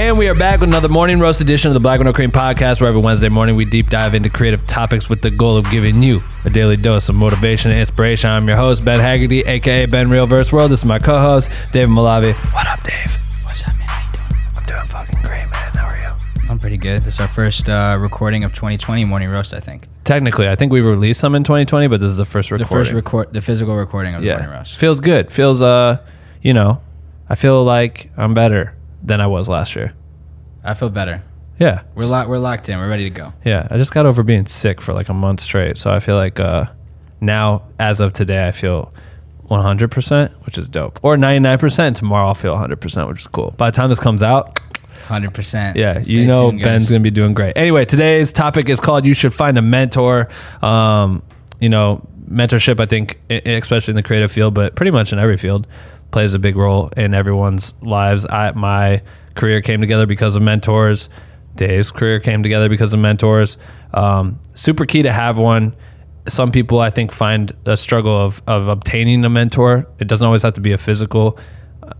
And we are back with another morning roast edition of the Black with No Cream podcast, where every Wednesday morning we deep dive into creative topics with the goal of giving you a daily dose of motivation and inspiration. I'm your host, Ben Haggerty, aka Ben Real Verse World. This is my co-host, David Malavi. What up, Dave? What's up, man? How you doing? I'm doing fucking great, man. How are you? I'm pretty good. This is our first recording of 2020 morning roast, I think. Technically, I think we released some in 2020, but this is the first recording. The physical recording of the morning roast. Feels good. Feels, I feel like I'm better than I was last year. I feel better. Yeah. We're locked in. We're ready to go. Yeah. I just got over being sick for like a month straight. So I feel like now, as of today, I feel 100%, which is dope. Or 99%. Tomorrow I'll feel 100%, which is cool. By the time this comes out, 100%. yeah, Stay tuned, Ben's guys. going to be doing great. Anyway, today's topic is called You Should Find a Mentor. Mentorship, I think, especially in the creative field, but pretty much in every field, plays a big role in everyone's lives. My career came together because of mentors. Dave's career came together because of mentors. Super key to have one. Some people, I think, find a struggle of obtaining a mentor. It doesn't always have to be a physical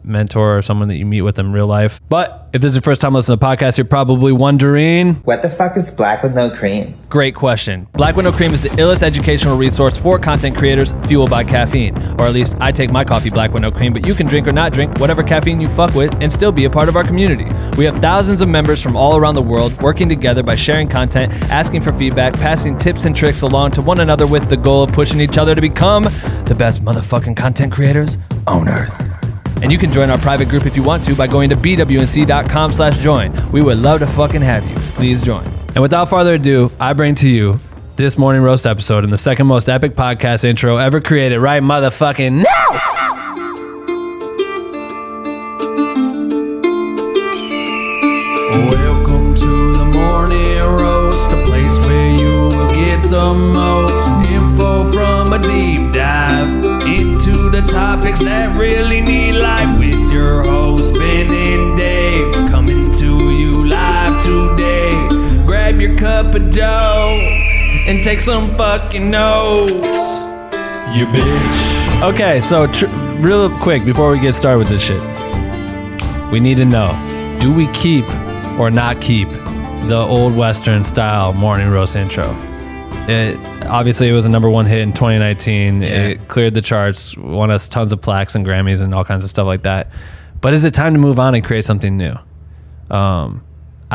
mentor or someone that you meet with in real life. But if this is your first time listening to the podcast, you're probably wondering, what the fuck is Black with No Cream? Great question. Black with No Cream is the illest educational resource for content creators fueled by caffeine. Or at least I take my coffee black with no cream, but you can drink or not drink whatever caffeine you fuck with and still be a part of our community. We have thousands of members from all around the world working together by sharing content, asking for feedback, passing tips and tricks along to one another with the goal of pushing each other to become the best motherfucking content creators on earth. And you can join our private group if you want to by going to bwnc.com/join. We would love to fucking have you. Please join. And without further ado, I bring to you this morning roast episode in the second most epic podcast intro ever created right motherfucking now. Welcome to the morning roast, a place where you will get the most info from a deep dive into the topics that really need life with your host Ben and Dave, coming to you live today. Grab your cup of joe and take some fucking notes, you bitch. Okay, so real quick before we get started with this shit, we need to know, do we keep or not keep the old Western style morning roast intro? Obviously, it was a number one hit in 2019. Yeah. It cleared the charts, won us tons of plaques and Grammys and all kinds of stuff like that. But is it time to move on and create something new? I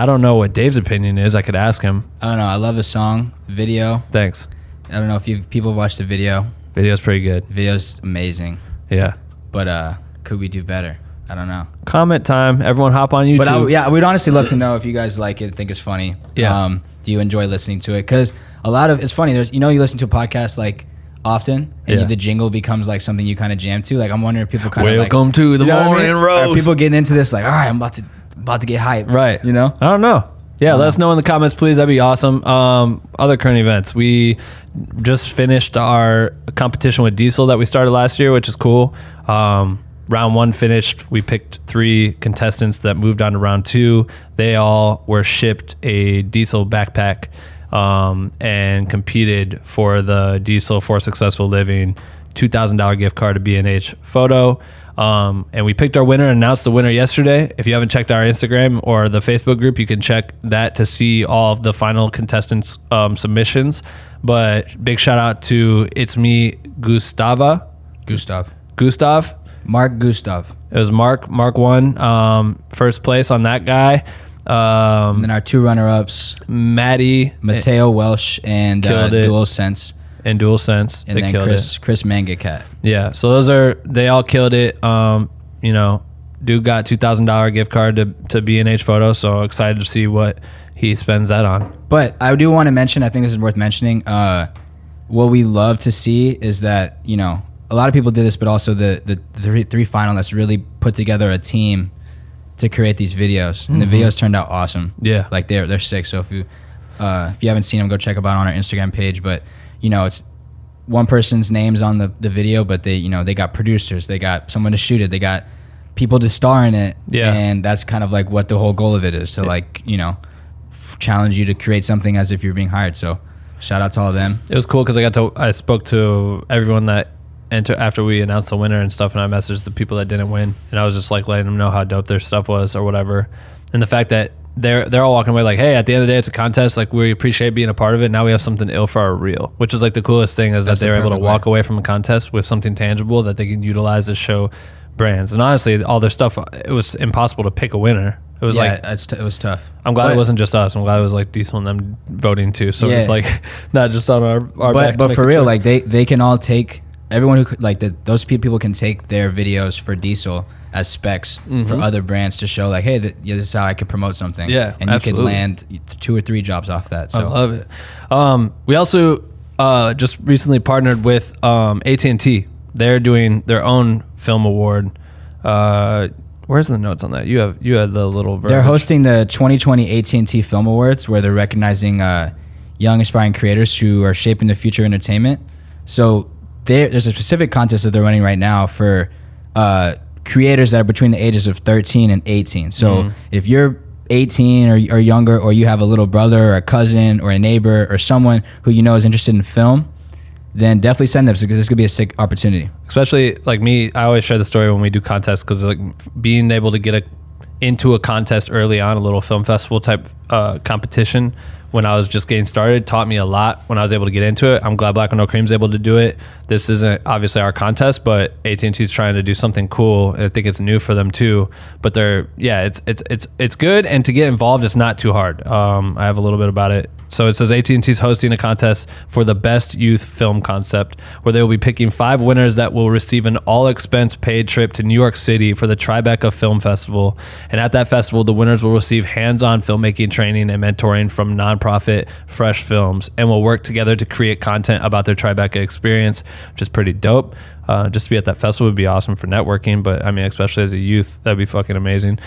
don't know what Dave's opinion is. I could ask him. I don't know. I love the song, video. Thanks. I don't know if people have watched the video. Video's pretty good. Video's amazing. Yeah. But could we do better? I don't know. Comment time. Everyone hop on YouTube. But we'd honestly love to know if you guys like it, think it's funny. Yeah. Do you enjoy listening to it? Because it's funny. There's, you listen to a podcast like often, and the jingle becomes like something you kind of jam to. Like, I'm wondering if people kind of welcome to the morning roast. Are people getting into this? Like, all right, I'm about to get hyped. Right. You know? I don't know. Yeah, let us know in the comments, please. That'd be awesome. Other current events. We just finished our competition with Diesel that we started last year, which is cool. Round one finished. We picked 3 contestants that moved on to round 2. They all were shipped a Diesel backpack and competed for the Diesel for Successful Living $2,000 gift card to B&H Photo. And we picked our winner and announced the winner yesterday. If you haven't checked our Instagram or the Facebook group, you can check that to see all of the final contestants' submissions. But big shout out to It's Me, Gustav. Mark Gustav. It was Mark won first place on that guy. And then our 2 runner-ups, Maddie, Mateo Welsh, and Dual Sense. And Dual Sense. And they then killed Chris Mangacat. Yeah, so they all killed it. Dude got $2,000 gift card to B&H Photo, so excited to see what he spends that on. But I do want to mention, I think this is worth mentioning, what we love to see is that, a lot of people did this, but also the three finalists really put together a team to create these videos, and the videos turned out awesome. Yeah, like they're sick. So if you haven't seen them, go check them out on our Instagram page. But it's one person's names on the video, but they got producers, they got someone to shoot it, they got people to star in it. Yeah, and that's kind of like what the whole goal of it is, to challenge you to create something as if you're being hired. So shout out to all of them. It was cool because I spoke to everyone that after we announced the winner and stuff, and I messaged the people that didn't win, and I was just like letting them know how dope their stuff was or whatever. And the fact that they're all walking away like, hey, at the end of the day, it's a contest. Like, we appreciate being a part of it. Now we have something ill for our reel, which is like the coolest thing is that they were able to walk away from a contest with something tangible that they can utilize to show brands. And honestly, all their stuff, it was impossible to pick a winner. It was it was tough. I'm glad it wasn't just us. I'm glad it was like Diesel and them voting too. So it's like not just on our back. But for real, like they can all take, everyone who like those people can take their videos for Diesel as specs for other brands to show like, hey, this is how I could promote something. Yeah, and absolutely. You could land 2 or 3 jobs off that. So I love it. We also just recently partnered with AT&T. They're doing their own film award. Where's the notes on that? You had the little verbiage. They're hosting the 2020 AT&T Film Awards, where they're recognizing young aspiring creators who are shaping the future of entertainment. So there's a specific contest that they're running right now for creators that are between the ages of 13 and 18. So if you're 18 or younger, or you have a little brother or a cousin or a neighbor or someone who you know is interested in film, then definitely send them, because this could be a sick opportunity. Especially like me, I always share the story when we do contests, because like being able to get into a contest early on, a little film festival type competition when I was just getting started, taught me a lot when I was able to get into it. I'm glad Black with No Cream's able to do it. This isn't obviously our contest, but AT&T's trying to do something cool. And I think it's new for them too. But it's good, and to get involved, it's not too hard. I have a little bit about it. So it says AT&T's hosting a contest for the best youth film concept, where they will be picking 5 winners that will receive an all-expense paid trip to New York City for the Tribeca Film Festival. And at that festival, the winners will receive hands-on filmmaking training and mentoring from nonprofit Fresh Films, and will work together to create content about their Tribeca experience, which is pretty dope. Just to be at that festival would be awesome for networking, but I mean, especially as a youth, that'd be fucking amazing.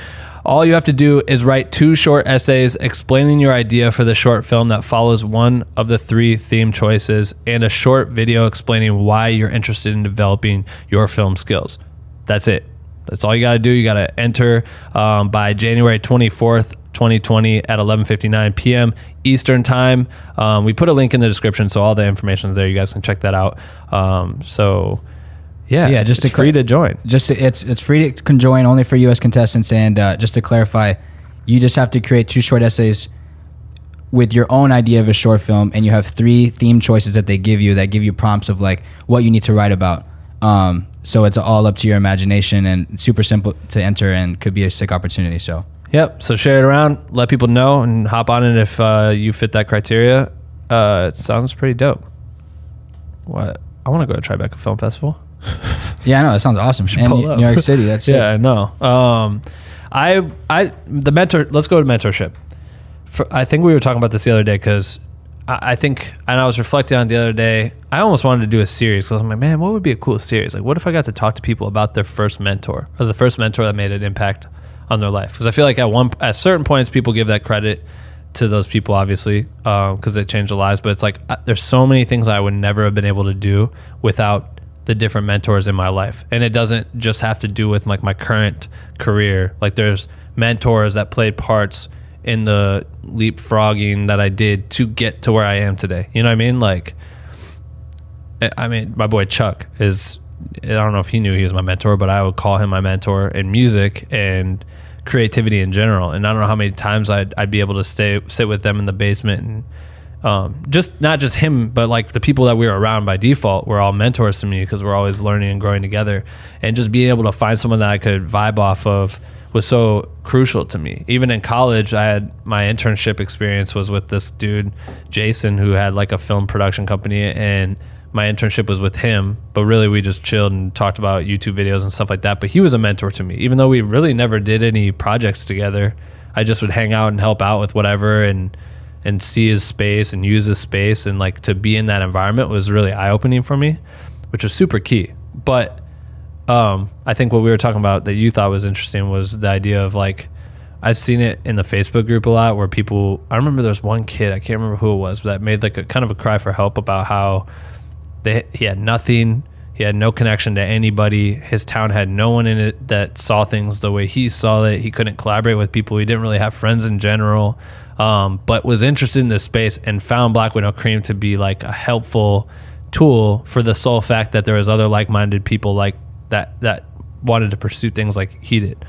All you have to do is write 2 short essays explaining your idea for the short film that follows one of the 3 theme choices, and a short video explaining why you're interested in developing your film skills. That's it. That's all you got to do. You got to enter by January 24th, 2020 at 11:59 p.m. Eastern time. We put a link in the description, so all the information is there. You guys can check that out. Just it's free to join. It's free to join, only for U.S. contestants. And just to clarify, you just have to create 2 short essays with your own idea of a short film, and you have 3 theme choices that they give you prompts of like what you need to write about. So it's all up to your imagination, and super simple to enter, and could be a sick opportunity. So yep. So share it around, let people know, and hop on it if you fit that criteria. It sounds pretty dope. What? I want to go to Tribeca Film Festival. Yeah, I know, that sounds awesome. And New York City, that's yeah, I know. Let's go to mentorship. I think we were talking about this the other day, because I think, and I was reflecting on it the other day, I almost wanted to do a series, because I'm like, man, what would be a cool series? Like, what if I got to talk to people about their first mentor, or the first mentor that made an impact on their life? Because I feel like at certain points, people give that credit to those people, obviously, because they changed their lives. But it's like, there's so many things I would never have been able to do without the different mentors in my life. And it doesn't just have to do with like my current career. Like, there's mentors that played parts in the leapfrogging that I did to get to where I am today. You know what I mean? Like, I mean, my boy Chuck is, I don't know if he knew he was my mentor, but I would call him my mentor in music and creativity in general. And I don't know how many times I'd be able to sit with them in the basement, and just not just him, but like the people that we were around by default were all mentors to me, because we're always learning and growing together. And just being able to find someone that I could vibe off of was so crucial to me. Even in college, I had my internship experience was with this dude, Jason, who had like a film production company, and my internship was with him, but really we just chilled and talked about YouTube videos and stuff like that. But he was a mentor to me, even though we really never did any projects together. I just would hang out and help out with whatever, and see his space and use his space, and like to be in that environment was really eye-opening for me, which was super key. But I think what we were talking about that you thought was interesting was the idea of like, I've seen it in the Facebook group a lot, where people, I remember there was one kid, I can't remember who it was, but that made like a kind of a cry for help about how he had nothing, he had no connection to anybody, his town had no one in it that saw things the way he saw it, he couldn't collaborate with people, he didn't really have friends in general, but was interested in this space, and found Black with No Cream to be like a helpful tool for the sole fact that there was other like-minded people like that wanted to pursue things like he did.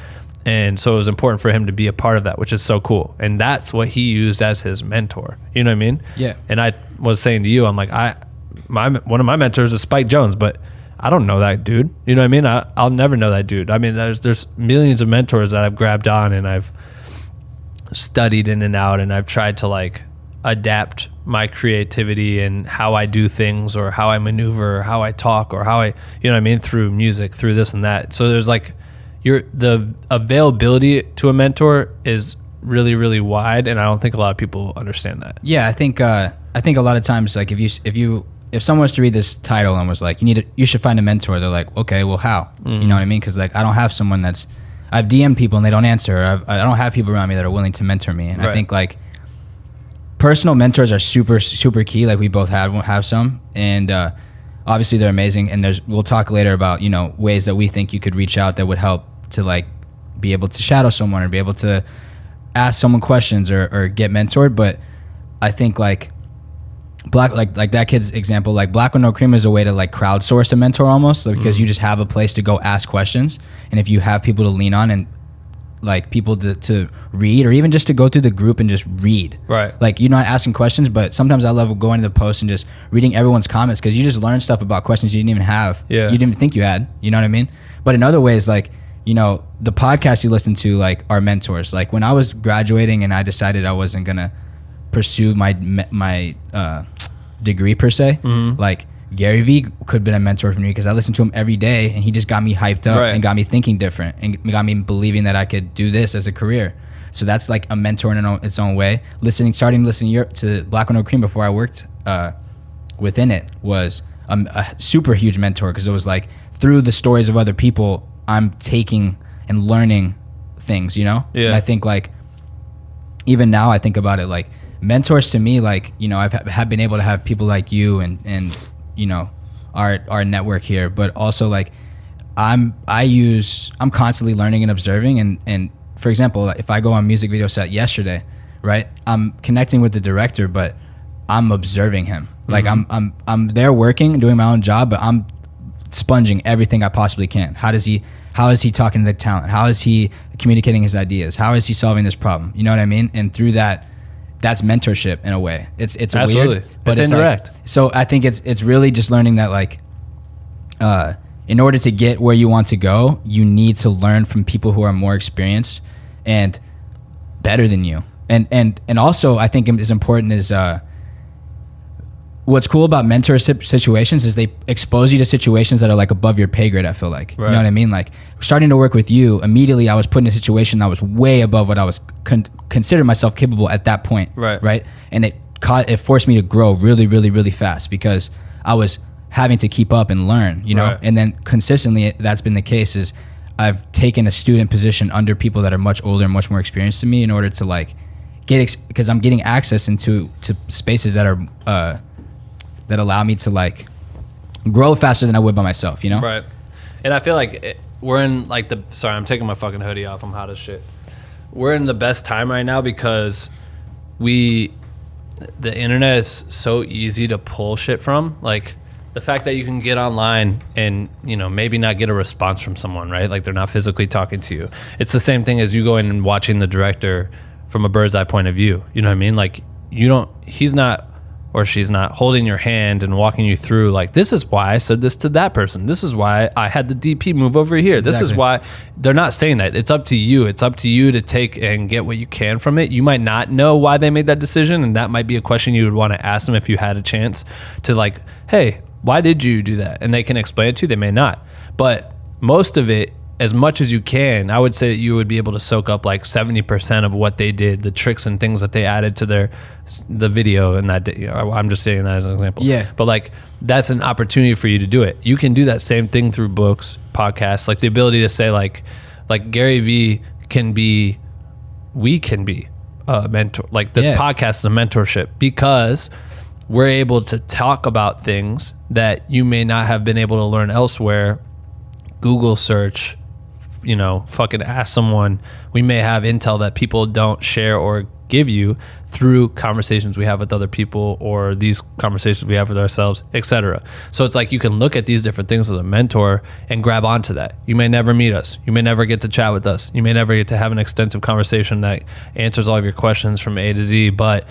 And so it was important for him to be a part of that, which is so cool. And that's what he used as his mentor. You know what I mean? Yeah. And I was saying to you, I'm like, one of my mentors is Spike Jones, but I don't know that dude. You know what I mean? I'll never know that dude. I mean, there's millions of mentors that I've grabbed on and I've studied in and out, and I've tried to like adapt my creativity and how I do things or how I maneuver or how I talk or how I, you know what I mean, through music, through this and that. So there's like the availability to a mentor is really, really wide, and I don't think a lot of people understand that. Yeah, I think a lot of times, like if someone was to read this title and was like, you should find a mentor, they're like, okay, well, how? You know what I mean? Because like I don't have someone I've DM'd people and they don't answer. I don't have people around me that are willing to mentor me, and I think like personal mentors are super, super key. Like we both have some, and obviously they're amazing. And we'll talk later about, you know, ways that we think you could reach out that would help to like be able to shadow someone or be able to ask someone questions or get mentored. But I think like like that kid's example, like Black with No Cream is a way to like crowdsource a mentor almost, like, because you just have a place to go ask questions, and if you have people to lean on and like people to read, or even just to go through the group and just read, right? Like you're not asking questions, but sometimes I love going to the post and just reading everyone's comments, because you just learn stuff about questions you didn't even have, you didn't even think you had, you know what I mean? But in other ways, like, you know, the podcasts you listen to like are mentors. Like when I was graduating and I decided I wasn't gonna pursue my degree per se, like Gary Vee could have been a mentor for me, because I listened to him every day and he just got me hyped up and got me thinking different and got me believing that I could do this as a career. So that's like a mentor in its own way. Starting to listen to Black with No Cream before I worked within it was a super huge mentor, because it was like through the stories of other people I'm taking and learning things, you know? And I think like even now I think about it, like mentors to me, like, you know, have been able to have people like you and you know, our network here, but also like I'm constantly learning and observing, and for example, if I go on music video set yesterday, right, I'm connecting with the director, but I'm observing him. Like I'm there working, doing my own job, but I'm sponging everything I possibly can. How is he talking to the talent? How is he communicating his ideas? How is he solving this problem? You know what I mean? And through that's mentorship in a way. It's absolutely weird, but it's indirect. Like, so I think it's really just learning that like, in order to get where you want to go, you need to learn from people who are more experienced and better than you. And also I think is important is what's cool about mentorship situations is they expose you to situations that are like above your pay grade, I feel like. You know what I mean? Like starting to work with you, immediately I was put in a situation that was way above what I was considered myself capable at that point. Right. And it forced me to grow really, really, really fast, because I was having to keep up and learn, you know? And then consistently that's been the case is I've taken a student position under people that are much older and much more experienced than me in order to like because I'm getting access to spaces that are, that allow me to like grow faster than I would by myself, you know? Right. And I feel like we're in like sorry, I'm taking my fucking hoodie off. I'm hot as shit. We're in the best time right now because the internet is so easy to pull shit from. Like the fact that you can get online and, you know, maybe not get a response from someone, right? Like they're not physically talking to you. It's the same thing as you going and watching the director from a bird's eye point of view. You know what I mean? Like he's not or she's not holding your hand and walking you through like, this is why I said this to that person. This is why I had the DP move over here. Exactly. This is why. They're not saying that. It's up to you. It's up to you to take and get what you can from it. You might not know why they made that decision, and that might be a question you would want to ask them if you had a chance to like, hey, why did you do that? And they can explain it to you. They may not. But most of it, as much as you can, I would say that you would be able to soak up like 70% of what they did, the tricks and things that they added to the video. And that, you know, I'm just saying that as an example. Yeah. But like, that's an opportunity for you to do it. You can do that same thing through books, podcasts, like the ability to say like Gary Vee we can be a mentor. Like this podcast is a mentorship because we're able to talk about things that you may not have been able to learn elsewhere. Google search, you know, fucking ask someone. We may have intel that people don't share or give you through conversations we have with other people or these conversations we have with ourselves, etc. So it's like you can look at these different things as a mentor and grab onto that. You may never meet us. You may never get to chat with us. You may never get to have an extensive conversation that answers all of your questions from A to Z, but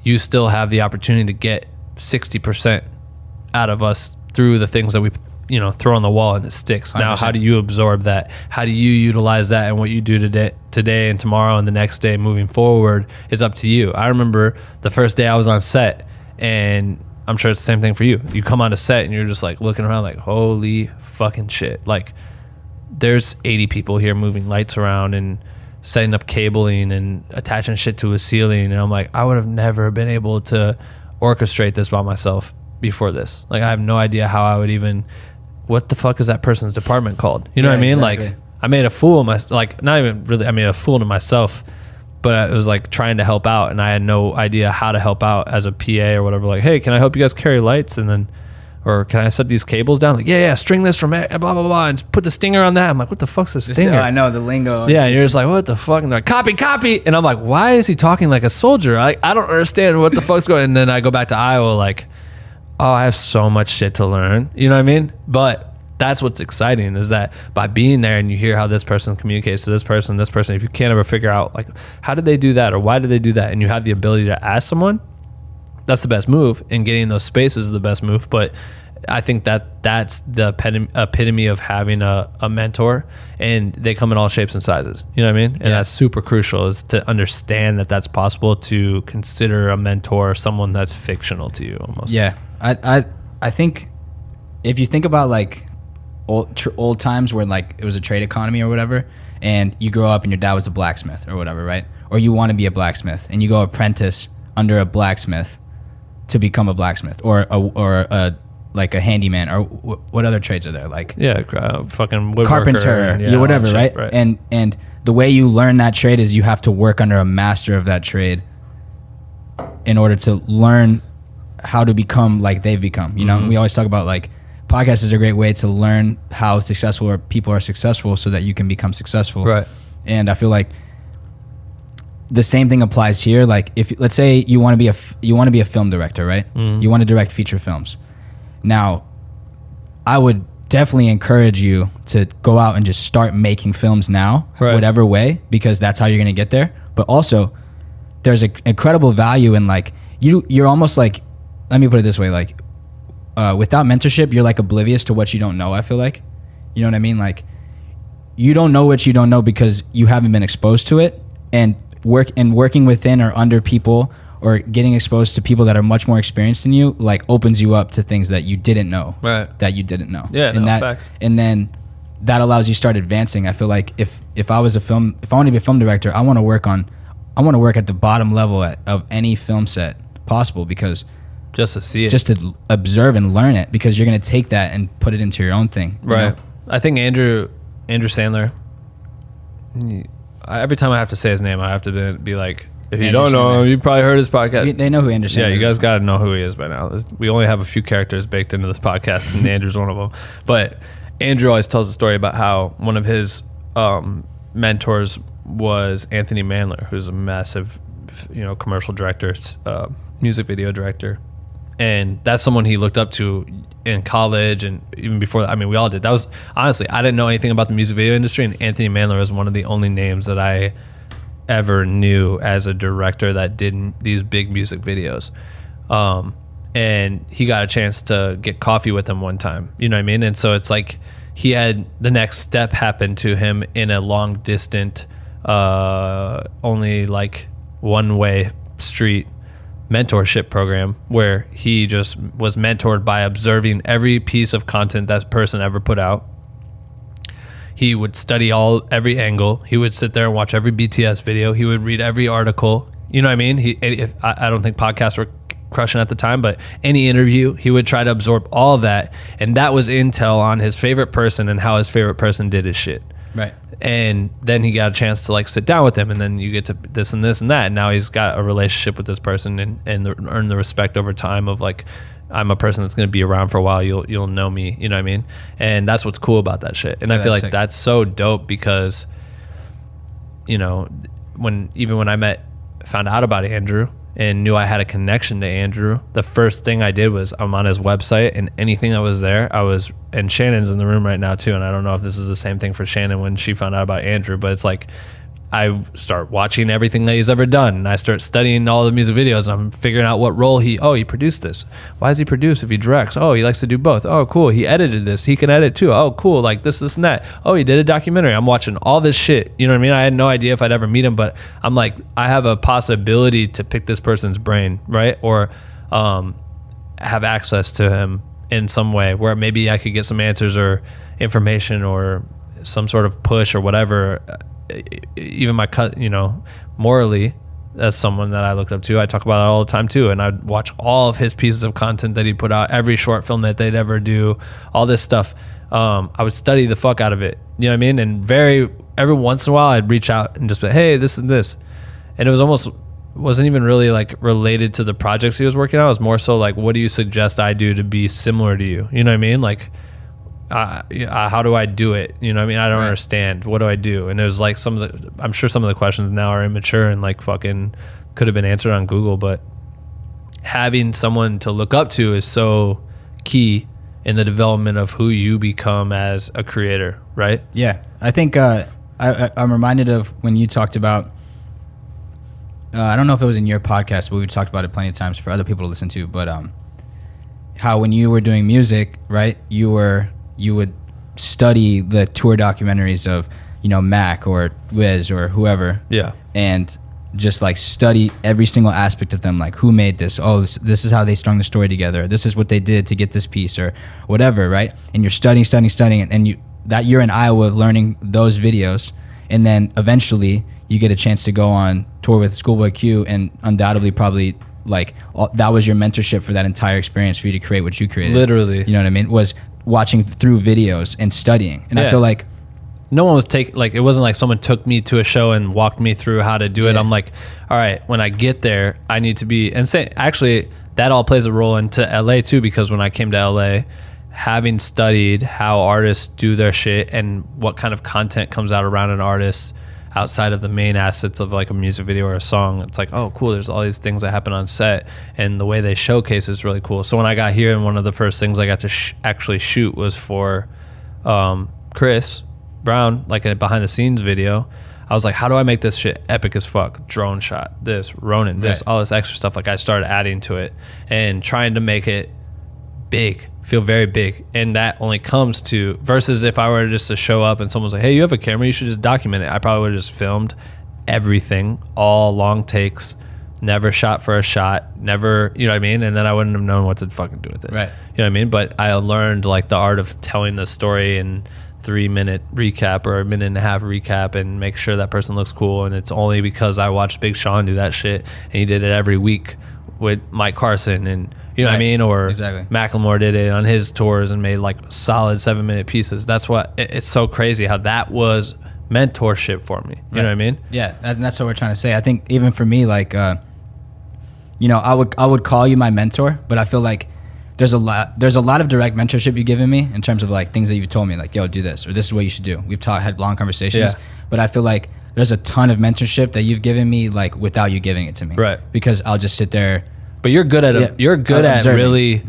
you still have the opportunity to get 60% out of us through the things that we throw on the wall and it sticks. 100%. Now, how do you absorb that? How do you utilize that? And what you do today and tomorrow and the next day moving forward is up to you. I remember the first day I was on set, and I'm sure it's the same thing for you. You come on a set and you're just like looking around like, holy fucking shit. Like, there's 80 people here moving lights around and setting up cabling and attaching shit to a ceiling. And I'm like, I would have never been able to orchestrate this by myself before this. Like, I have no idea how I would even, what the fuck is that person's department called? You know what I mean? Exactly. Like, I made a fool of myself, like, not even really, I made a fool of myself, but it was like trying to help out, and I had no idea how to help out as a PA or whatever. Like, hey, can I help you guys carry lights? And then, or can I set these cables down? Like, yeah, string this from blah, blah, blah, and put the stinger on that. I'm like, what the fuck's a stinger? I know, the lingo. Yeah, and you're just like, what the fuck? And they're like, copy. And I'm like, why is he talking like a soldier? I don't understand what the fuck's going on. And then I go back to Iowa like, oh, I have so much shit to learn. You know what I mean? But that's what's exciting, is that by being there and you hear how this person communicates to this person, if you can't ever figure out like, how did they do that or why did they do that, and you have the ability to ask someone, that's the best move, and getting in those spaces is the best move. But I think that's the epitome of having a mentor, and they come in all shapes and sizes. You know what I mean? And that's super crucial, is to understand that that's possible, to consider a mentor someone that's fictional to you almost. Yeah. I think if you think about like old times where like it was a trade economy or whatever, and you grow up and your dad was a blacksmith or whatever, right? Or you want to be a blacksmith and you go apprentice under a blacksmith to become a blacksmith, or a like a handyman, or what other trades are there? Like fucking woodworker, carpenter, whatever, right? And the way you learn that trade is you have to work under a master of that trade in order to learn how to become like they've become. You know, we always talk about like podcasts is a great way to learn how successful or people are successful so that you can become successful. Right. And I feel like the same thing applies here. Like, if let's say you want to be a film director, right? You want to direct feature films. Now, I would definitely encourage you to go out and just start making films now, whatever way, because that's how you're going to get there. But also, there's an incredible value in like, you're almost like, let me put it this way, like, without mentorship, you're like oblivious to what you don't know, I feel like. You know what I mean? Like, you don't know what you don't know because you haven't been exposed to it, and working within or under people, or getting exposed to people that are much more experienced than you, like, opens you up to things that you didn't know. Right. That you didn't know. Yeah, and facts. And then that allows you to start advancing. I feel like if I want to be a film director, I want to work at the bottom level of any film set possible, because just to see it, just to observe and learn it, because you're going to take that and put it into your own thing. Right. I think Andrew Sandler, every time I have to say his name, I have to be like, if you don't know him, you probably heard his podcast. They know who Andrew Sandler is. Yeah, you guys got to know who he is by now. We only have a few characters baked into this podcast, and Andrew's one of them. But Andrew always tells a story about how one of his mentors was Anthony Mandler, who's a massive, commercial director, music video director. And that's someone he looked up to in college, and even before that. I mean, we all did. That was, honestly, I didn't know anything about the music video industry, and Anthony Mandler was one of the only names that I ever knew as a director that did these big music videos. And he got a chance to get coffee with him one time, you know what I mean? And so it's like he had the next step happen to him in a long distant, only like one-way street mentorship program, where he just was mentored by observing every piece of content that person ever put out. He would study every angle. He would sit there and watch every BTS video. He would read every article. You know what I mean? I don't think podcasts were crushing at the time, but any interview, he would try to absorb all of that. And that was intel on his favorite person and how his favorite person did his shit. Right. And then he got a chance to like sit down with him, and then you get to this and this and that. And now he's got a relationship with this person, and earn the respect over time of like, I'm a person that's going to be around for a while. You'll know me. You know what I mean? And that's what's cool about that shit. And I feel like that's so dope, because, when I met found out about Andrew and knew I had a connection to Andrew, the first thing I did was I'm on his website, and anything that was there, and Shannon's in the room right now too, and I don't know if this is the same thing for Shannon when she found out about Andrew, but it's like I start watching everything that he's ever done, and I start studying all the music videos, and I'm figuring out what role he produced this. Why does he produce if he directs? Oh, he likes to do both. Oh, cool. He edited this. He can edit too. Oh, cool. Like this, and that. Oh, he did a documentary. I'm watching all this shit. You know what I mean? I had no idea if I'd ever meet him, but I'm like, I have a possibility to pick this person's brain, right? Or have access to him in some way where maybe I could get some answers or information or some sort of push or whatever. Even my cut, morally, as someone that I looked up to, I talk about it all the time too, and I'd watch all of his pieces of content that he put out, every short film that they'd ever do, all this stuff. I would study the fuck out of it, you know what I mean? And every once in a while I'd reach out and just be, hey, this and this, and it wasn't even really like related to the projects he was working on. It was more so like, what do you suggest I do to be similar to you? You know what I mean? Like, how do I do it? You know what I mean? I don't understand. What do I do? And it was like I'm sure some of the questions now are immature and like fucking could have been answered on Google, but having someone to look up to is so key in the development of who you become as a creator, right? Yeah. I think I'm reminded of when you talked about, I don't know if it was in your podcast, but we've talked about it plenty of times for other people to listen to, but how when you were doing music, right, you would study the tour documentaries of, Mac or Wiz or whoever. Yeah. And just like study every single aspect of them, like who made this? Oh, this is how they strung the story together. This is what they did to get this piece or whatever, right? And you're studying, and you're in Iowa learning those videos, and then eventually you get a chance to go on tour with Schoolboy Q, and undoubtedly probably that was your mentorship for that entire experience for you to create what you created. Literally. You know what I mean? Was watching through videos and studying. And I feel like no one was it wasn't like someone took me to a show and walked me through how to do it. I'm like, all right, when I get there, I need to be, and actually that all plays a role into LA too, because when I came to LA, having studied how artists do their shit and what kind of content comes out around an artist outside of the main assets of like a music video or a song, it's like, oh cool, there's all these things that happen on set, and the way they showcase is really cool. So when I got here, and one of the first things I got to actually shoot was for Chris Brown, like a behind the scenes video. I was like, how do I make this shit epic as fuck? Drone shot, this, Ronin, this, all this extra stuff. Like I started adding to it and trying to make it big, feel very big. And that only comes to, versus if I were just to show up and someone's like, hey, you have a camera, you should just document it. I probably would have just filmed everything, all long takes, never shot for a shot, never, you know what I mean? And then I wouldn't have known what to fucking do with it. Right. You know what I mean? But I learned like the art of telling the story in 3-minute recap or a 1.5-minute recap and make sure that person looks cool. And it's only because I watched Big Sean do that shit, and he did it every week with Mike Carson, and you know what I mean? Or exactly. Macklemore did it on his tours and made like solid 7-minute pieces. That's what it's so crazy how that was mentorship for me. You know what I mean? Yeah, that's what we're trying to say. I think even for me, like, I would call you my mentor, but I feel like there's a lot of direct mentorship you've given me in terms of like things that you've told me, like, yo, do this, or this is what you should do. We've had long conversations, but I feel like there's a ton of mentorship that you've given me, like, without you giving it to me. Right. Because I'll just sit there. But you're good at you're good at really,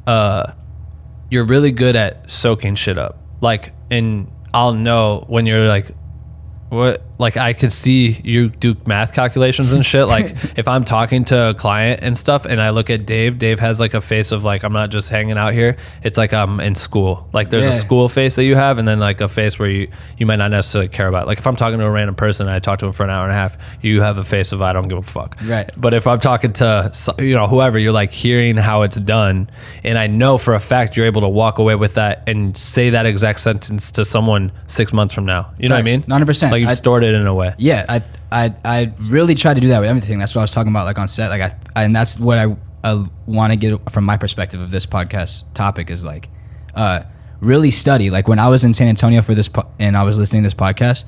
you're really good at soaking shit up. Like, and I'll know when you're like, what, like I could see you do math calculations and shit. Like if I'm talking to a client and stuff and I look at Dave has like a face of like, I'm not just hanging out here. It's like I'm in school. Like there's a school face that you have, and then like a face where you might not necessarily care about. Like if I'm talking to a random person and I talk to him for an hour and a half, you have a face of I don't give a fuck. Right. But if I'm talking to whoever, you're like hearing how it's done, and I know for a fact you're able to walk away with that and say that exact sentence to someone 6 months from now. You know what I mean? 100%. Like you've stored it in a way. Yeah, I really try to do that with everything. That's what I was talking about, like on set. Like and that's what I want to get from my perspective of this podcast topic is like, really study. Like when I was in San Antonio for this and I was listening to this podcast,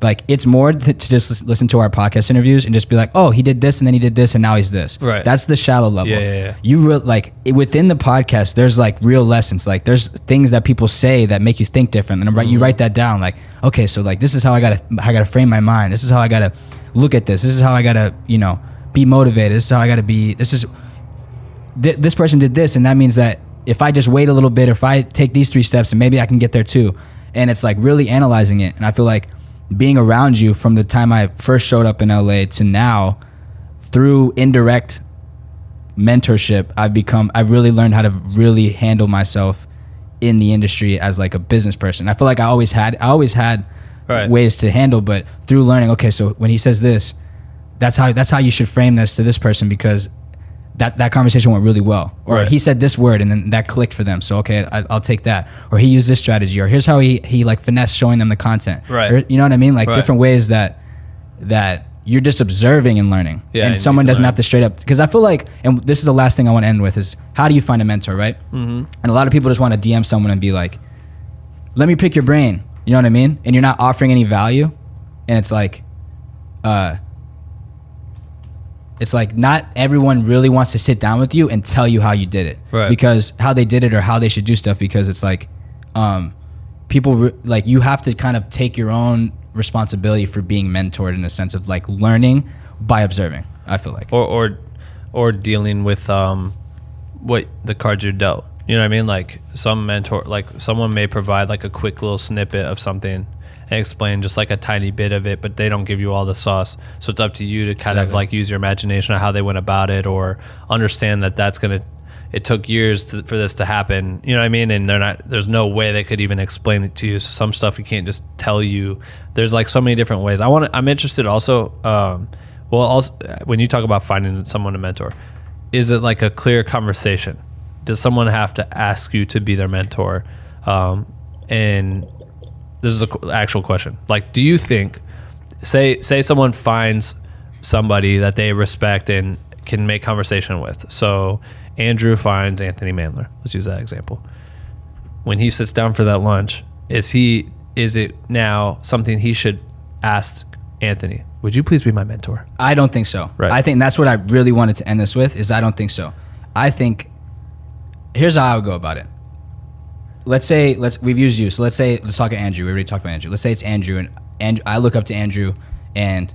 like it's more to just listen to our podcast interviews and just be like, oh, he did this and then he did this and now he's this. Right. That's the shallow level. Yeah. You like within the podcast, there's like real lessons. Like there's things that people say that make you think different, and you write that down. Like, okay, so like this is how I gotta frame my mind. This is how I gotta look at this. This is how I gotta, you know, be motivated. This is how I gotta be. This person did this, and that means that if I just wait a little bit, if I take these 3 steps, and maybe I can get there too. And it's like really analyzing it. And I feel like being around you from the time I first showed up in LA to now, through indirect mentorship, I've really learned how to really handle myself in the industry as like a business person. I feel like I always had right. ways to handle, but through learning, okay, so when he says this, that's how you should frame this to this person, because that conversation went really well. Or right. he said this word and then that clicked for them. So, okay, I'll take that. Or he used this strategy, or here's how he like finesse showing them the content. Right. Or, you know what I mean? Like right. different ways that you're just observing and learning. Yeah, and someone doesn't have to straight up, because I feel like, and this is the last thing I want to end with, is how do you find a mentor, right? Mm-hmm. And a lot of people just want to DM someone and be like, let me pick your brain. You know what I mean? And you're not offering any value. And it's like not everyone really wants to sit down with you and tell you how you did it. Right. Because how they did it or how they should do stuff, because it's like people like you have to kind of take your own responsibility for being mentored, in a sense of like learning by observing, I feel like. Or dealing with what the cards you're dealt. You know what I mean? Like some mentor, like someone may provide like a quick little snippet of something and explain just like a tiny bit of it, but they don't give you all the sauce. So it's up to you to kind of like use your imagination on how they went about it, or understand that it took years for this to happen. You know what I mean? And there's no way they could even explain it to you. So some stuff you can't just tell you. There's like so many different ways. I'm interested also, also when you talk about finding someone to mentor, is it like a clear conversation? Does someone have to ask you to be their mentor? And this is an actual question. Like, do you think, say someone finds somebody that they respect and can make conversation with. So Andrew finds Anthony Mandler. Let's use that example. When he sits down for that lunch, is it now something he should ask Anthony, would you please be my mentor? I don't think so. Right. I think that's what I really wanted to end this with, is I don't think so. I think, here's how I would go about it. We've used you. So let's talk to Andrew. We already talked about Andrew. Let's say it's Andrew, and I look up to Andrew, and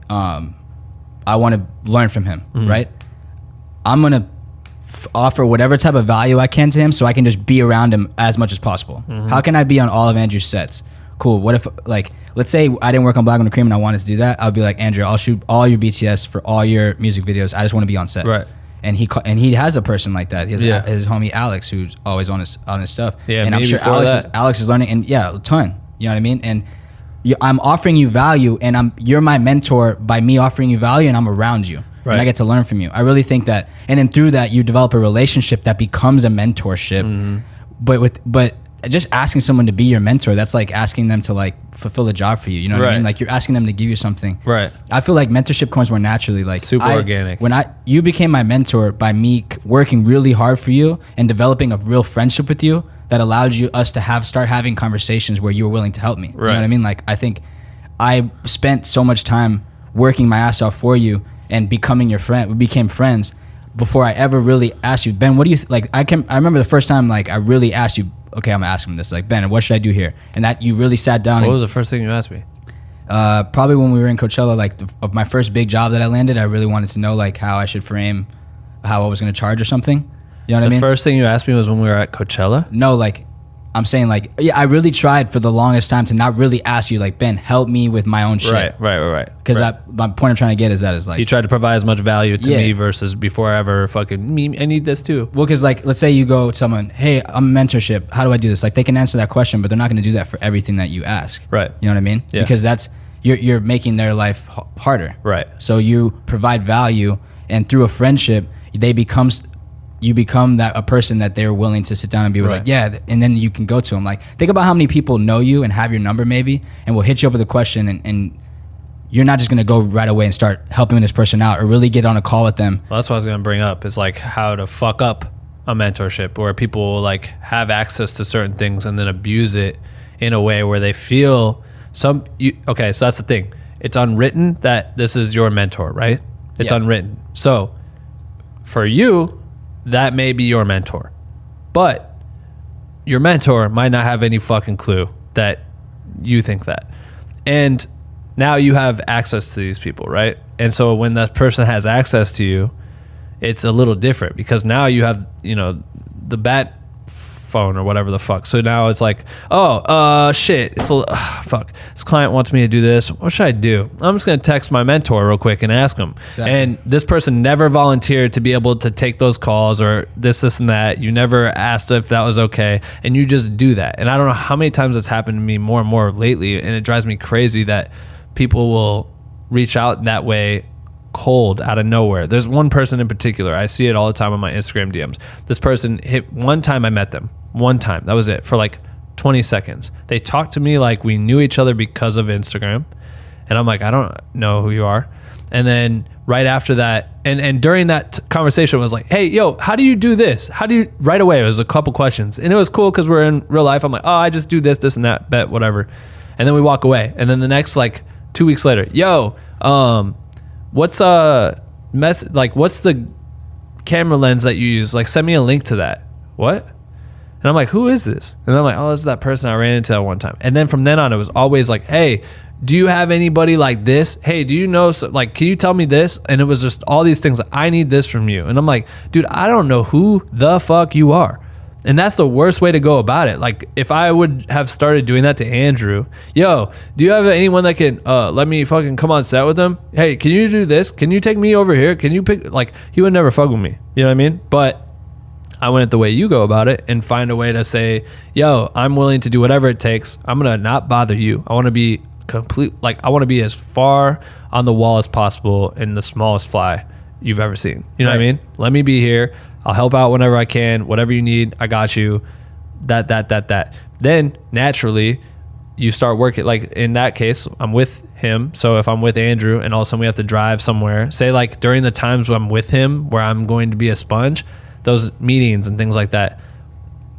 I want to learn from him, right? I'm going to offer whatever type of value I can to him, so I can just be around him as much as possible. How can I be on all of Andrew's sets? Cool. What if, like, let's say I didn't work on Black on the Cream and I wanted to do that. I'd be like, Andrew, I'll shoot all your BTS for all your music videos. I just want to be on set. Right. And he has a person like that. He has his homie Alex, who's always on his stuff. Yeah, and I'm sure Alex is learning, and a ton. You know what I mean? And I'm offering you value, and you're my mentor by me offering you value, and I'm around you. Right. And I get to learn from you. I really think that, and then through that you develop a relationship that becomes a mentorship. But just asking someone to be your mentor, that's like asking them to like fulfill a job for you. You know what I mean? Like you're asking them to give you something. Right. I feel like mentorship comes more naturally. Like super organic. When you became my mentor by me working really hard for you and developing a real friendship with you that allowed us to start having conversations where you were willing to help me. Right. You know what I mean? Like I think I spent so much time working my ass off for you and becoming your friend. We became friends before I ever really asked you, Ben, what do you like? I remember the first time like I really asked you, okay, I'm gonna ask him this, like, Ben, what should I do here? And that you really sat down. What was the first thing you asked me? Probably when we were in Coachella, like of my first big job that I landed, I really wanted to know like how I should frame how I was gonna charge or something. You know what I mean? The first thing you asked me was when we were at Coachella? No, like I'm saying like, yeah, I really tried for the longest time to not really ask you like, Ben, help me with my own shit. Right. Because my point I'm trying to get is like, you tried to provide as much value to me versus before I ever fucking, I need this too. Well, because like, let's say you go to someone, hey, I'm a mentorship. How do I do this? Like they can answer that question, but they're not going to do that for everything that you ask. Right. You know what I mean? Yeah. Because you're making their life harder. Right. So you provide value, and through a friendship, you become a person that they're willing to sit down and be like, yeah, and then you can go to them. Like, think about how many people know you and have your number maybe, and will hit you up with a question, and you're not just going to go right away and start helping this person out or really get on a call with them. Well, that's what I was going to bring up, is like how to fuck up a mentorship where people like have access to certain things and then abuse it in a way where they feel okay, so that's the thing. It's unwritten that this is your mentor, right? It's unwritten. So for you, that may be your mentor, but your mentor might not have any fucking clue that you think that. And now you have access to these people, right? And so when that person has access to you, it's a little different because now you have, the bat phone or whatever the fuck. So now it's like, shit, fuck. This client wants me to do this. What should I do? I'm just going to text my mentor real quick and ask him. Exactly. And this person never volunteered to be able to take those calls or this, and that. You never asked if that was okay. And you just do that. And I don't know how many times it's happened to me more and more lately. And it drives me crazy that people will reach out that way cold out of nowhere. There's one person in particular. I see it all the time on my Instagram DMs. This person hit one time I met them. One time. That was it for like 20 seconds. They talked to me like we knew each other because of Instagram. And I'm like, I don't know who you are. And then right after that, and during that conversation was like, hey, yo, how do you do this? Right away, it was a couple questions. And it was cool because we're in real life. I'm like, oh, I just do this and that, bet, whatever. And then we walk away. And then the next like 2 weeks later, yo, what's what's the camera lens that you use? Like, send me a link to that. What? And I'm like, who is this? And I'm like, oh, this is that person I ran into at one time. And then from then on, it was always like, hey, do you have anybody like this? Hey, do you know, can you tell me this? And it was just all these things. Like, I need this from you. And I'm like, dude, I don't know who the fuck you are. And that's the worst way to go about it. Like, if I would have started doing that to Andrew, yo, do you have anyone that can let me fucking come on set with them? Hey, can you do this? Can you take me over here? Can you pick, like, he would never fuck with me. You know what I mean? But I went the way you go about it and find a way to say, yo, I'm willing to do whatever it takes. I'm going to not bother you. I want to be I want to be as far on the wall as possible in the smallest fly you've ever seen. You know what I mean? Let me be here. I'll help out whenever I can. Whatever you need, I got you. That. Then naturally you start working. Like in that case, I'm with him. So if I'm with Andrew and all of a sudden we have to drive somewhere, say like during the times when I'm with him where I'm going to be a sponge, those meetings and things like that,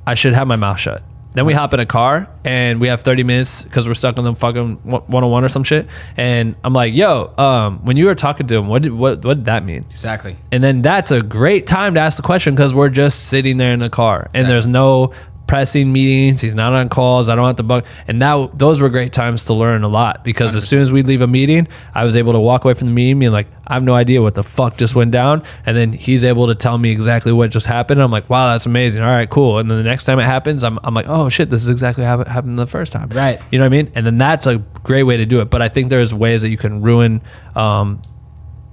I should have my mouth shut. Then we hop in a car and we have 30 minutes because we're stuck on the fucking 101 or some shit. And I'm like, yo, when you were talking to him, what did that mean? Exactly. And then that's a great time to ask the question because we're just sitting there in the car. Exactly. And there's no pressing meetings. He's not on calls. I don't have to bug. And now those were great times to learn a lot because 100%. As soon as we'd leave a meeting, I was able to walk away from the meeting being like, I have no idea what the fuck just went down. And then he's able to tell me exactly what just happened. I'm like, wow, that's amazing. All right, cool. And then the next time it happens, I'm like, oh shit, this is exactly how it happened the first time. Right. You know what I mean? And then that's a great way to do it. But I think there's ways that you can ruin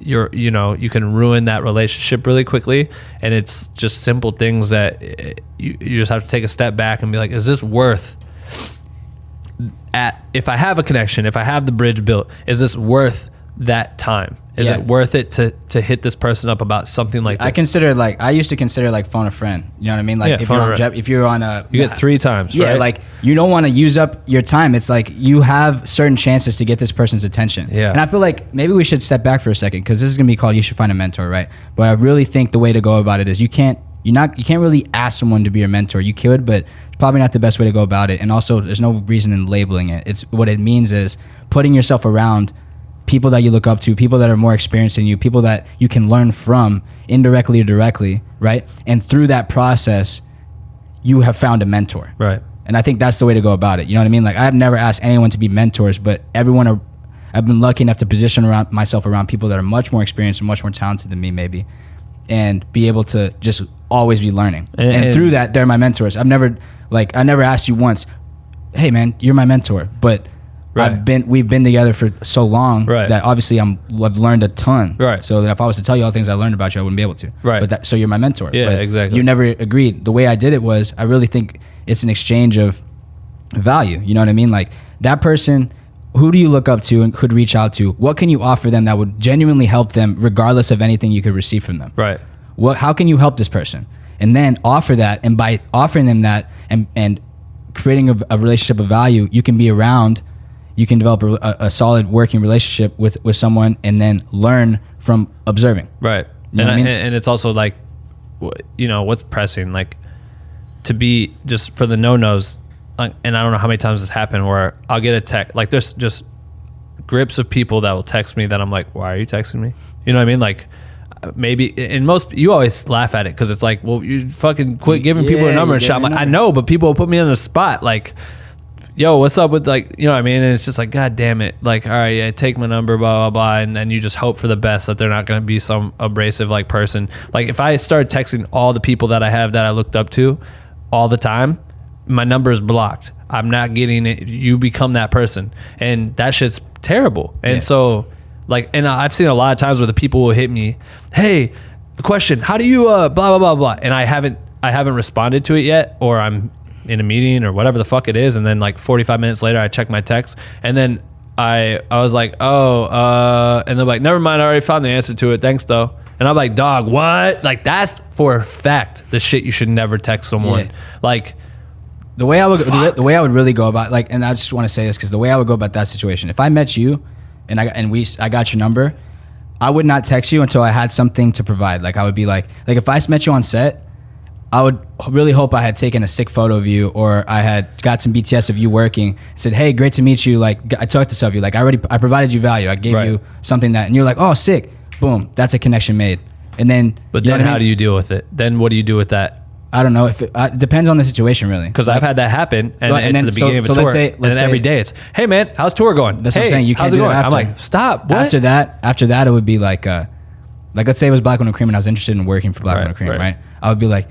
you can ruin that relationship really quickly, and it's just simple things that you just have to take a step back and be like, is this worth if I have a connection, if I have the bridge built, is this worth that time? Is it worth it to hit this person up about something like this? I used to consider like phone a friend. You know what I mean? Like if you're on a, you get 3 times, right? Yeah, like you don't want to use up your time. It's like you have certain chances to get this person's attention. Yeah. And I feel like maybe we should step back for a second because this is gonna be called You Should Find a Mentor, right? But I really think the way to go about it is you can't really ask someone to be your mentor. You could, but it's probably not the best way to go about it. And also, there's no reason in labeling it. It's what it means is putting yourself around people that you look up to, people that are more experienced than you, people that you can learn from indirectly or directly, right? And through that process, you have found a mentor. Right. And I think that's the way to go about it. You know what I mean? Like, I've never asked anyone to be mentors, but I've been lucky enough to position myself around people that are much more experienced and much more talented than me, maybe, and be able to just always be learning. And through that, they're my mentors. I never asked you once, hey man, you're my mentor, but right. We've been together for so long that obviously I've learned a ton. Right. So that if I was to tell you all the things I learned about you, I wouldn't be able to. Right. But so you're my mentor. Yeah, but exactly. You never agreed. The way I did it was, I really think it's an exchange of value. You know what I mean? Like, that person, who do you look up to and could reach out to? What can you offer them that would genuinely help them regardless of anything you could receive from them? Right. How can you help this person? And then offer that. And by offering them that and creating a relationship of value, you can be around. You can develop a solid working relationship with someone and then learn from observing. Right. You know and it's also like, what's pressing, like, to be just for the no-nos. And I don't know how many times this happened where I'll get a text. Like, there's just grips of people that will text me that I'm like, why are you texting me? You know what I mean? Like, maybe, and you always laugh at it because it's like, well, you fucking quit giving people a number and shit. I'm like, I know, but people will put me on the spot. Like, yo, what's up with like, you know what I mean? And it's just like, God damn it. Like, all right, yeah, take my number, blah, blah, blah. And then you just hope for the best that they're not going to be some abrasive like person. Like if I start texting all the people that I have that I looked up to all the time, my number is blocked. I'm not getting it. You become that person. And that shit's terrible. And so like, and I've seen a lot of times where the people will hit me, hey, question, how do you blah, blah, blah, blah. And I haven't responded to it yet, or I'm in a meeting or whatever the fuck it is, and then like 45 minutes later I check my text, and then I was like, and they're like, never mind, I already found the answer to it, thanks though. And I'm like, dog, what? Like that's for a fact the shit you should never text someone. Like the way I would really go about, like, and I just want to say this because the way I would go about that situation, if I met you and I got your number, I would not text you until I had something to provide. Like I would be like if I met you on set, I would really hope I had taken a sick photo of you, or I had got some BTS of you working, said, hey, great to meet you. Like I took this of you. Like I provided you value. I gave you something that, and you're like, oh, sick. Boom. That's a connection made. And then, but then how do you deal with it? Then what do you do with that? I don't know if it depends on the situation really. Because like, I've had that happen, and it's then, the beginning of a tour. And then every day it's, hey man, how's tour going? That's what I'm saying. You can't do it after. I'm like, stop. What? After that, it would be like let's say it was Black Widow Cream and I was interested in working for Black Widow Cream, right? I would be like,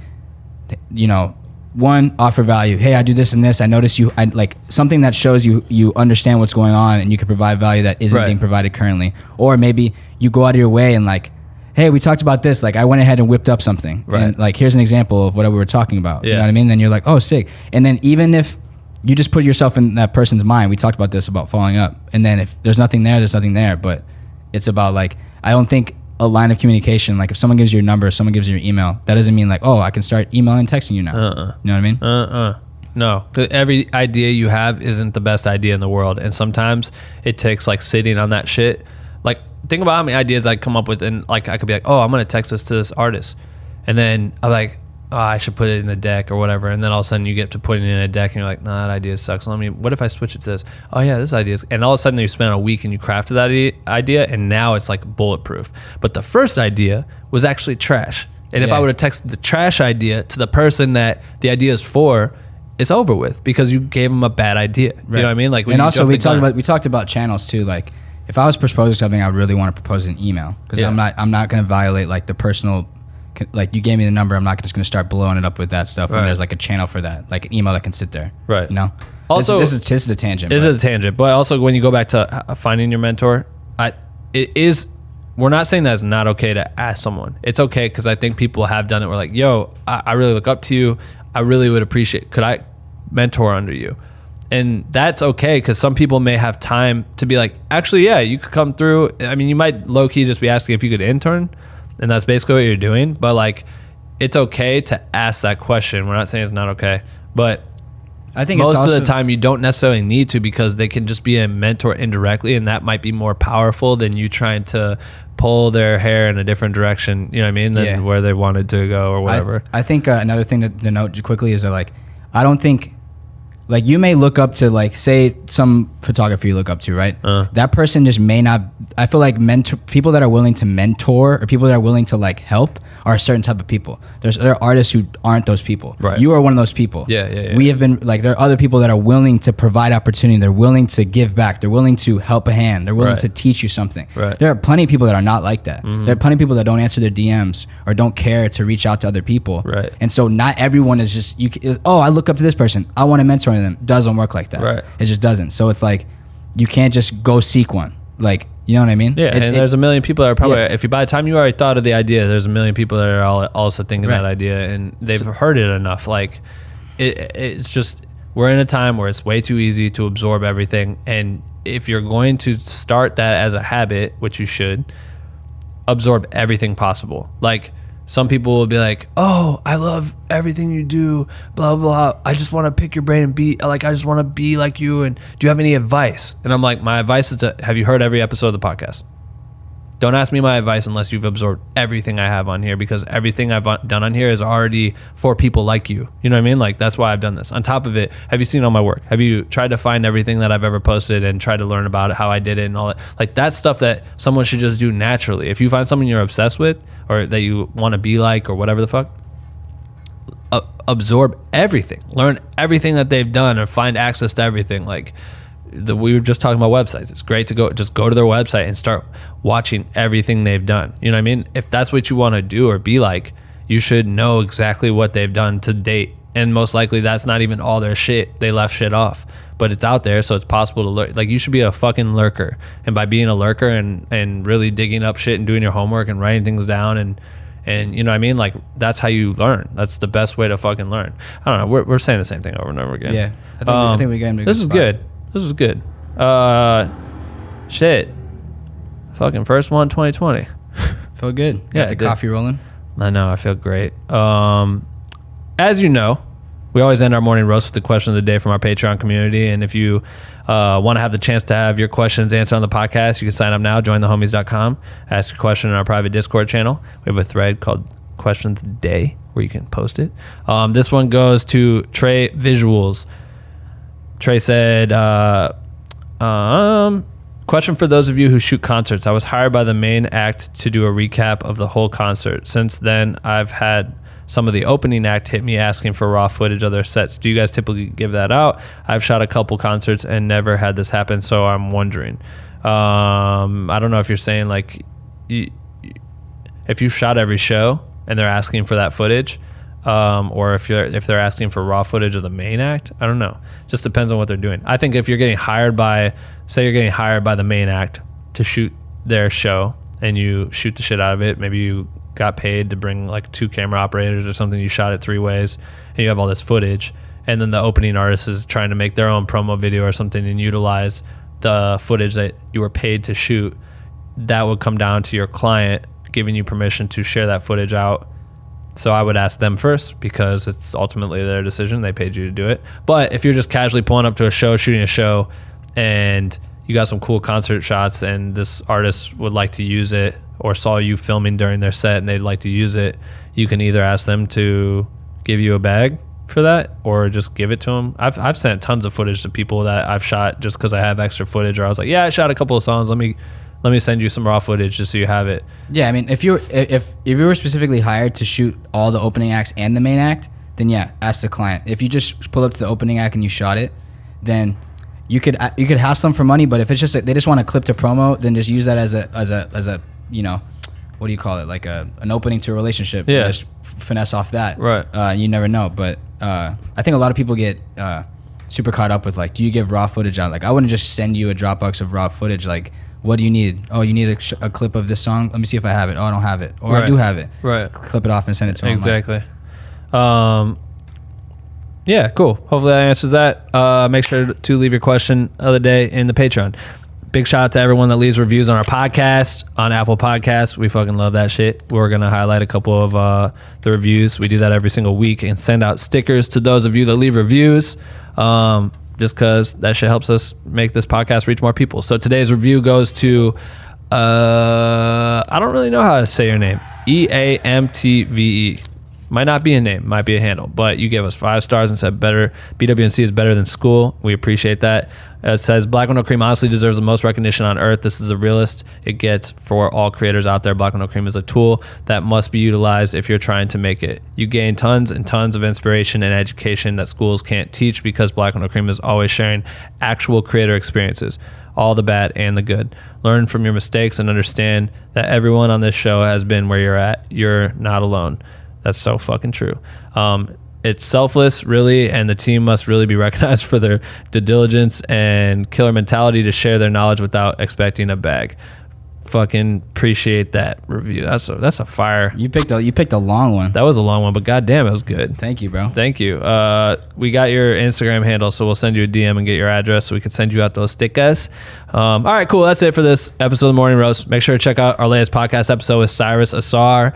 you know, one, offer value. Hey, I do this and this. I notice you. I like something that shows you understand what's going on and you can provide value that isn't being provided currently. Or maybe you go out of your way and like, hey, we talked about this. Like I went ahead and whipped up something. Right. And like, here's an example of what we were talking about. Yeah. You know what I mean? Then you're like, oh, sick. And then even if you just put yourself in that person's mind, we talked about this about following up. And then if there's nothing there, there's nothing there. But it's about like, I don't think a line of communication, like if someone gives you your number, someone gives you your email, that doesn't mean like, oh, I can start emailing and texting you now. You know what I mean? No, every idea you have isn't the best idea in the world. And sometimes it takes like sitting on that shit. Like think about how many ideas I come up with, and like I could be like, oh, I'm going to text this to this artist. And then I'm like, oh, I should put it in a deck or whatever. And then all of a sudden you get to putting it in a deck and you're like, nah, that idea sucks. What if I switch it to this? Oh yeah, this idea is, and all of a sudden you spend a week and you crafted that idea and now it's like bulletproof. But the first idea was actually trash. And if I would have texted the trash idea to the person that the idea is for, it's over with because you gave them a bad idea. Right. You know what I mean? Like, and also we talked about channels too. Like if I was proposing something, I really want to propose in email because I'm not going to violate like the personal. Like you gave me the number, I'm not just going to start blowing it up with that stuff when there's like a channel for that, like an email that can sit there. Right. You know. Also, this is a tangent. This is a tangent, but also when you go back to finding your mentor, we're not saying that it's not okay to ask someone. It's okay because I think people have done it. We're like, yo, I really look up to you. I really would appreciate. Could I mentor under you? And that's okay because some people may have time to be like, actually, yeah, you could come through. I mean, you might low key just be asking if you could intern. And that's basically what you're doing. But like, it's okay to ask that question. We're not saying it's not okay. But I think most of the time you don't necessarily need to because they can just be a mentor indirectly. And that might be more powerful than you trying to pull their hair in a different direction. You know what I mean? Than where they wanted to go or whatever. I think another thing to note quickly is that like, I don't think... Like you may look up to like say some photographer you look up to, right? That person just may not. I feel like people that are willing to mentor or people that are willing to like help are a certain type of people. There are artists who aren't those people. Right. You are one of those people. Yeah. We have been like there are other people that are willing to provide opportunity. They're willing to give back. They're willing to help a hand. They're willing to teach you something. Right. There are plenty of people that are not like that. Mm-hmm. There are plenty of people that don't answer their DMs or don't care to reach out to other people. Right. And so not everyone is just I look up to this person. I want to mentor them. Doesn't work like that. Right. It just doesn't. So it's like you can't just go seek one. Like, you know what I mean? Yeah. And there's a million people that are probably if by the time you already thought of the idea, there's a million people that are also thinking that idea and they've heard it enough. Like it's just we're in a time where it's way too easy to absorb everything. And if you're going to start that as a habit, which you should, absorb everything possible. Like some people will be like, oh, I love everything you do, blah, blah. I just want to pick your brain and I just want to be like you. And do you have any advice? And I'm like, my advice is have you heard every episode of the podcast? Don't ask me my advice unless you've absorbed everything I have on here because everything I've done on here is already for people like you. You know what I mean? Like that's why I've done this. On top of it, have you seen all my work? Have you tried to find everything that I've ever posted and tried to learn about it, how I did it and all that? Like that's stuff that someone should just do naturally. If you find someone you're obsessed with or that you want to be like or whatever the fuck, absorb everything, learn everything that they've done, or find access to everything. Like we were just talking about websites. It's great to go to their website and start watching everything they've done. You know what I mean? If that's what you want to do or be like, you should know exactly what they've done to date. And most likely that's not even all their shit. They left shit off, but it's out there. So it's possible to lurk. Like, you should be a fucking lurker. And by being a lurker and really digging up shit and doing your homework and writing things down and you know what I mean? Like, that's how you learn. That's the best way to fucking learn. I don't know. We're saying the same thing over and over again. Yeah. I think we got into a This is spot. good. This is good. Shit. Fucking first one, 2020. Feel good. Yeah, Got the it did. coffee rolling. I know. I feel great. As you know, we always end our morning roast with the question of the day from our Patreon community. And if you want to have the chance to have your questions answered on the podcast, you can sign up now, jointhehomies.com, ask your question in our private Discord channel. We have a thread called Question of the Day where you can post it. This one goes to Trey Visuals. Trey said, question for those of you who shoot concerts. I was hired by the main act to do a recap of the whole concert. Since then, I've had some of the opening act hit me asking for raw footage of their sets. Do you guys typically give that out? I've shot a couple concerts and never had this happen, so I'm wondering. I don't know if you're saying, like, if you shot every show and they're asking for that footage, or if they're asking for raw footage of the main act. I don't know. Just depends on what they're doing. I think if you're getting hired by, say you're getting hired by the main act to shoot their show and you shoot the shit out of it, maybe you got paid to bring like 2 camera operators or something, you shot it 3 ways and you have all this footage, and then the opening artist is trying to make their own promo video or something and utilize the footage that you were paid to shoot, that would come down to your client giving you permission to share that footage out. So I would ask them first, because it's ultimately their decision. They paid you to do it. But if you're just casually pulling up to a show, shooting a show, and you got some cool concert shots and this artist would like to use it, or saw you filming during their set and they'd like to use it, you can either ask them to give you a bag for that or just give it to them. I've sent tons of footage to people that I've shot just because I have extra footage, or I was like, yeah, I shot a couple of songs. Let me send you some raw footage just so you have it. Yeah, I mean, if you were specifically hired to shoot all the opening acts and the main act, then yeah, ask the client. If you just pull up to the opening act and you shot it, then you could hassle them for money. But if it's just they just want a clip to promo, then just use that as a you know, what do you call it, like an opening to a relationship. Yeah. Just finesse off that. Right. You never know, but I think a lot of people get super caught up with, like, do you give raw footage out? Like, I wouldn't just send you a Dropbox of raw footage. Like, what do you need? Oh, you need a clip of this song? Let me see if I have it. Oh, I don't have it. Or Right. I do have it. Right. Clip it off and send it to them. Exactly. Yeah, cool. Hopefully that answers that. Make sure to leave your question of the day in the Patreon. Big shout out to everyone that leaves reviews on our podcast, on Apple Podcasts. We fucking love that shit. We're going to highlight a couple of the reviews. We do that every single week and send out stickers to those of you that leave reviews, just because that shit helps us make this podcast reach more people. So today's review goes to, I don't really know how to say your name, EAMTVE. Might not be a name, might be a handle, but you gave us 5 stars and said BWNC is better than school. We appreciate that. It says, Black with No Cream honestly deserves the most recognition on earth. This is the realest it gets for all creators out there. Black with No Cream is a tool that must be utilized if you're trying to make it. You gain tons and tons of inspiration and education that schools can't teach, because Black with No Cream is always sharing actual creator experiences, all the bad and the good. Learn from your mistakes and understand that everyone on this show has been where you're at. You're not alone. That's so fucking true. It's selfless, really, and the team must really be recognized for their due diligence and killer mentality to share their knowledge without expecting a bag. Fucking appreciate that review. That's a fire. You picked a long one. That was a long one, but goddamn, it was good. Thank you, bro. Thank you. We got your Instagram handle, so we'll send you a DM and get your address so we can send you out those stickers. All right, cool. That's it for this episode of Morning Roast. Make sure to check out our latest podcast episode with Cyrus Asar.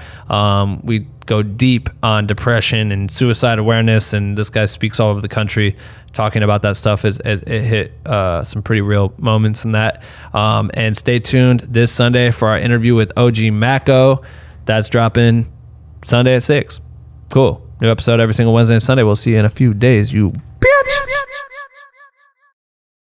We go deep on depression and suicide awareness, and this guy speaks all over the country talking about that stuff. It hit some pretty real moments in that. And stay tuned this Sunday for our interview with OG Mako. That's dropping Sunday at 6. Cool. New episode every single Wednesday and Sunday. We'll see you in a few days, you bitch.